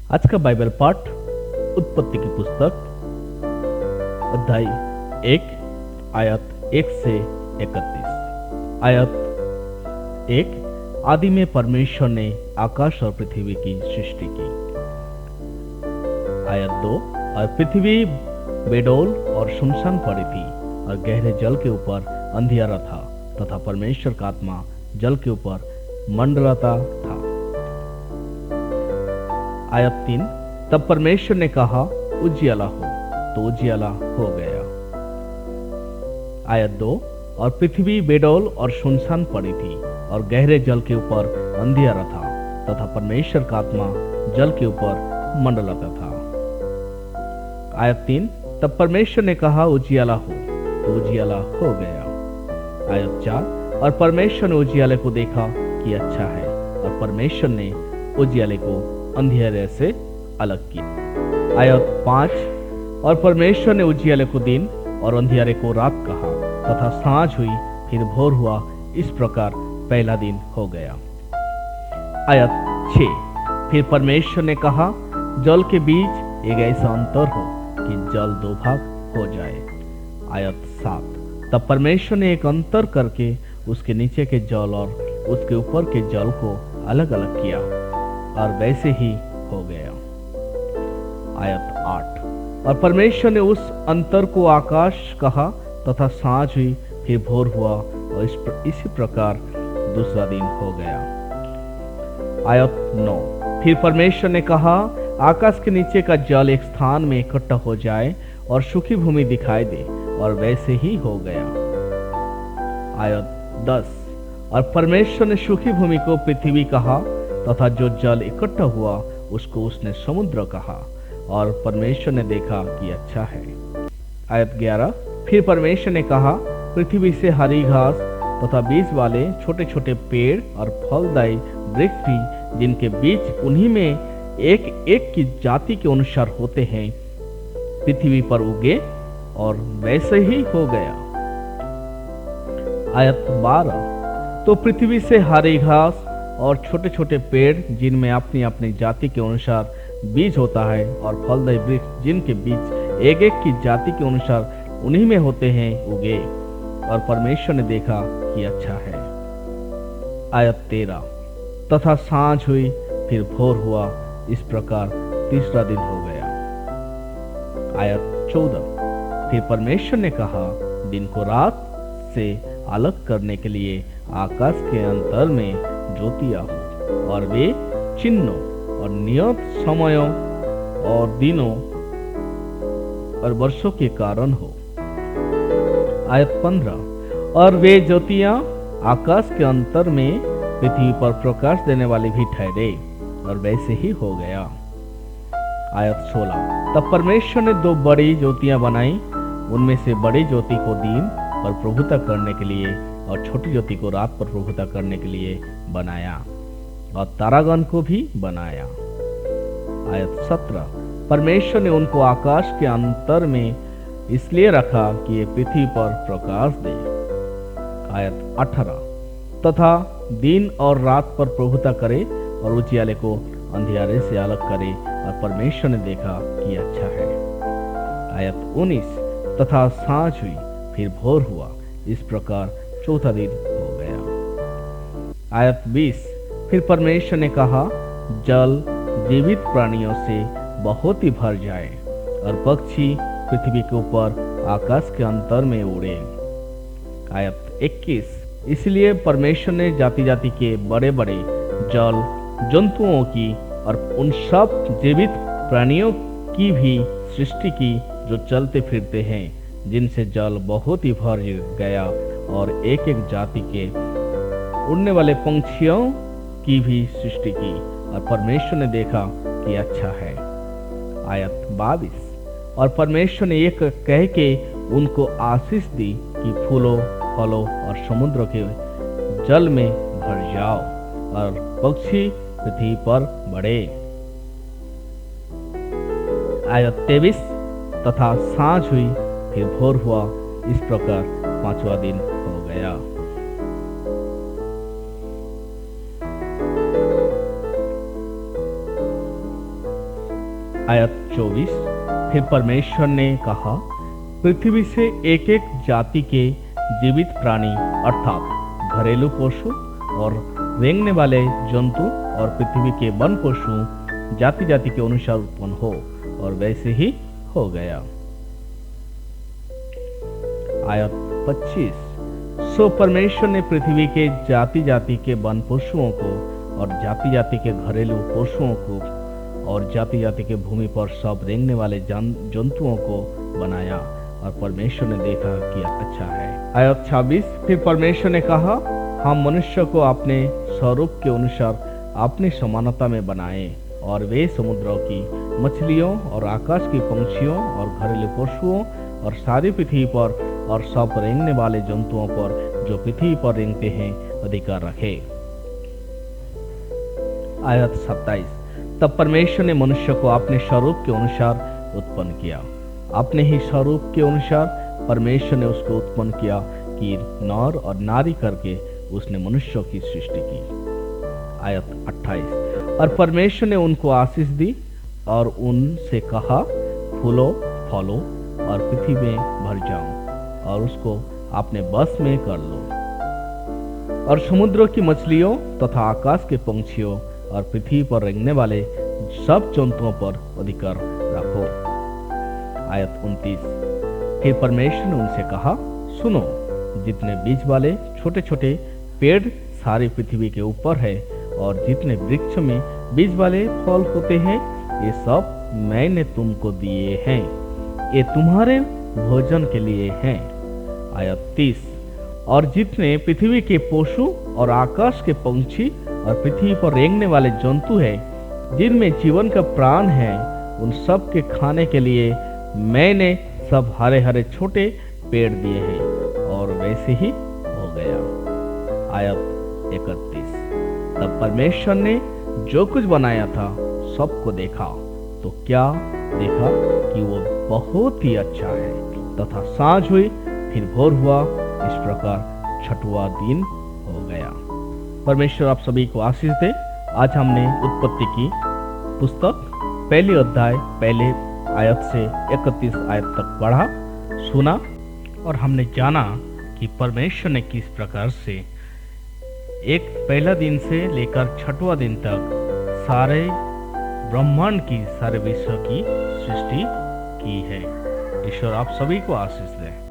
आज का बाइबल पाठ उत्पत्ति की पुस्तक अध्याय 1 आयत 1 से 31। आयत 1, आदि में परमेश्वर ने आकाश और पृथ्वी की सृष्टि की। आयत 2, और पृथ्वी बेडौल और सुनसान पड़ी थी और गहरे जल के ऊपर अंधियारा था तथा परमेश्वर का आत्मा जल के ऊपर मंडराता था। आयत 3, तब परमेश्वर ने कहा उजियाला हो, तो उजियाला हो गया। आयत 2, और पृथ्वी बेडौल और सुनसान पड़ी थी और गहरे जल के ऊपर अंधियारा था तथा परमेश्वर का आत्मा जल के ऊपर मंडलाता था। आयत 3, तब परमेश्वर ने कहा उजियाला हो, तो उजियाला हो गया। आयत 4, और परमेश्वर ने उजियाले को देखा कि अच्छा है, और परमेश्वर ने उजियाले को अंधियारे से अलग किया। आयत 5, और परमेश्वर ने उजियाले को दिन और अंधियारे को रात कहा तथा सांझ हुई फिर भोर हुआ, इस प्रकार पहला दिन हो गया। आयत 6, फिर परमेश्वर ने कहा जल के बीच एक ऐसा अंतर हो कि जल दो भाग हो जाए। आयत 7, तब परमेश्वर ने एक अंतर करके उसके नीचे के जल और उसके ऊपर के जल को अलग अलग किया, और वैसे ही हो गया। आयत 8, और परमेश्वर ने उस अंतर को आकाश कहा तथा सांझ हुई फिर भोर हुआ, और इसी प्रकार दूसरा दिन हो गया। आयत 9, फिर परमेश्वर ने कहा आकाश के नीचे का जल एक स्थान में इकट्ठा हो जाए और सूखी भूमि दिखाई दे, और वैसे ही हो गया। आयत 10, और परमेश्वर ने सूखी भूमि को पृथ्वी कहा तथा जो जल इकट्ठा हुआ उसको उसने समुद्र कहा, और परमेश्वर ने देखा कि अच्छा है। आयत 11, फिर परमेश्वर ने कहा पृथ्वी से हरी घास तथा बीज वाले छोटे छोटे पेड़ और फलदायी वृक्ष भी, जिनके बीज उन्हीं में एक एक की जाति के अनुसार होते हैं, पृथ्वी पर उगे, और वैसे ही हो गया। आयत 12, तो पृथ्वी से हरी घास और छोटे छोटे पेड़ जिनमें अपनी अपनी जाति के अनुसार बीज होता है, और फलदायी वृक्ष जिनके बीज एक एक की जाति के अनुसार उन्हीं में होते हैं, उगे, और परमेश्वर ने देखा कि अच्छा है। आयत 13, तथा सांझ हुई फिर भोर हुआ, इस प्रकार तीसरा दिन हो गया। आयत 14, फिर परमेश्वर ने कहा दिन को रात से अलग करने के लिए आकाश के अंतर में ज्योतियां हो, और वे चिन्हों और नियत समयों और दिनों और वर्षों के कारण हो। आयत 15, और वे ज्योतियां आकाश के अंतर में पृथ्वी पर प्रकाश देने वाली भी ठहरे, और वैसे ही हो गया। आयत 16, तब परमेश्वर ने दो बड़ी ज्योतियां बनाई, उनमें से बड़ी ज्योति को दिन पर प्रभुता करने के लिए और छोटी ज्योति को रात पर प्रभुता करने के लिए बनाया, और तारागण को भी बनाया। आयत 17, परमेश्वर ने उनको आकाश के अंतर में इसलिए रखा कि ये पृथ्वी पर प्रकाश दे। आयत 18, तथा दिन और रात पर प्रभुता करे और उजियाले को अंधियारे से अलग करे, और परमेश्वर ने देखा कि अच्छा है। आयत 19, तथा सांझ हुई फिर भोर हुआ, इस प्रकार चौथा दिन हो गया। आयत 20, फिर परमेश्वर ने कहा जल जीवित प्राणियों से बहुत ही भर जाए, और पक्षी पृथ्वी के ऊपर आकाश के अंतर में उड़े। आयत 21, इसलिए परमेश्वर ने जाति जाति के बड़े बड़े जल जंतुओं की और उन सब जीवित प्राणियों की भी सृष्टि की जो चलते फिरते हैं, जिनसे जल बहुत ही भर गया, और एक एक जाति के उड़ने वाले पंछियों की भी सृष्टि की, और परमेश्वर ने देखा कि अच्छा है। आयत 22, और परमेश्वर ने एक कह के उनको आशीष दी कि फूलों फलों और समुद्र के जल में भर जाओ, और पक्षी पृथ्वी पर बढ़े। आयत 23, तथा सांझ हुई फिर भोर हुआ, इस प्रकार पांचवा दिन हो गया। आयत 24। फिर परमेश्वर ने कहा, पृथ्वी से एक एक जाति के जीवित प्राणी अर्थात घरेलू पशु और रेंगने वाले जंतु और पृथ्वी के वन पशु जाति जाति के अनुसार उत्पन्न हो, और वैसे ही हो गया। आयत 25। सो परमेश्वर ने पृथ्वी के जाति जाति के वन पशुओं को और जाति जाति के घरेलू पशुओं को और जाति जाति के भूमि पर सब रेंगने वाले जंतुओं को बनाया, और परमेश्वर ने देखा कि अच्छा है। आयत 26। फिर परमेश्वर ने कहा, हम मनुष्य को अपने स्वरूप के अनुसार अपनी समानता में बनाए, और वे समुद्रों की मछलियों और आकाश की पंछियों और घरेलू पशुओं और सारी पृथ्वी पर और सब रेंगने वाले जंतुओं पर जो पृथ्वी पर रेंगते हैं अधिकार रखे। आयत 27। तब परमेश्वर ने मनुष्य को अपने स्वरूप के अनुसार उत्पन्न किया, अपने ही स्वरूप के अनुसार परमेश्वर ने उसको उत्पन्न किया कि नर और नारी करके उसने मनुष्यों की सृष्टि की। आयत 28। और परमेश्वर ने उनको आशीष दी और उनसे कहा, फूलो फलो और पृथ्वी में भर जाओ और उसको अपने बस में कर लो, और समुद्रों की मछलियों तथा आकाश के पंछियों और पृथ्वी पर रेंगने वाले सब जंतुओं पर अधिकार रखो। आयत 29। फिर परमेश्वर ने उनसे कहा, सुनो, जितने बीज वाले छोटे छोटे पेड़ सारी पृथ्वी के ऊपर है और जितने वृक्ष में बीज वाले फल होते हैं, ये सब मैंने तुमको दिए हैं, ये तुम्हारे भोजन के लिए हैं। आयत 30। और जितने पृथ्वी के पशु और आकाश के पंछी और पृथ्वी पर रेंगने वाले जंतु हैं, जिनमें जीवन का प्राण है, उन सब के खाने के लिए मैंने सब हरे हरे छोटे पेड़ दिए हैं, और वैसे ही हो गया। आयत 31। तब परमेश्वर ने जो कुछ बनाया था सबको देखा, तो क्या देखा कि वो बहुत ही अच्छा है। तथा सांझ हुई, फिर भोर हुआ, इस प्रकार छठवां दिन हो गया। परमेश्वर आप सभी को आशीष दे। आज हमने उत्पत्ति की पुस्तक पहली अध्याय पहले आयत से 31 आयत तक पढ़ा, सुना, और हमने जाना कि परमेश्वर ने किस प्रकार से एक पहला दिन से लेकर छठवां दिन तक सारे ब्रह्मांड की, सारे विश्व की सृष्टि की है। ईश्वर आप सभी को आशीष दे।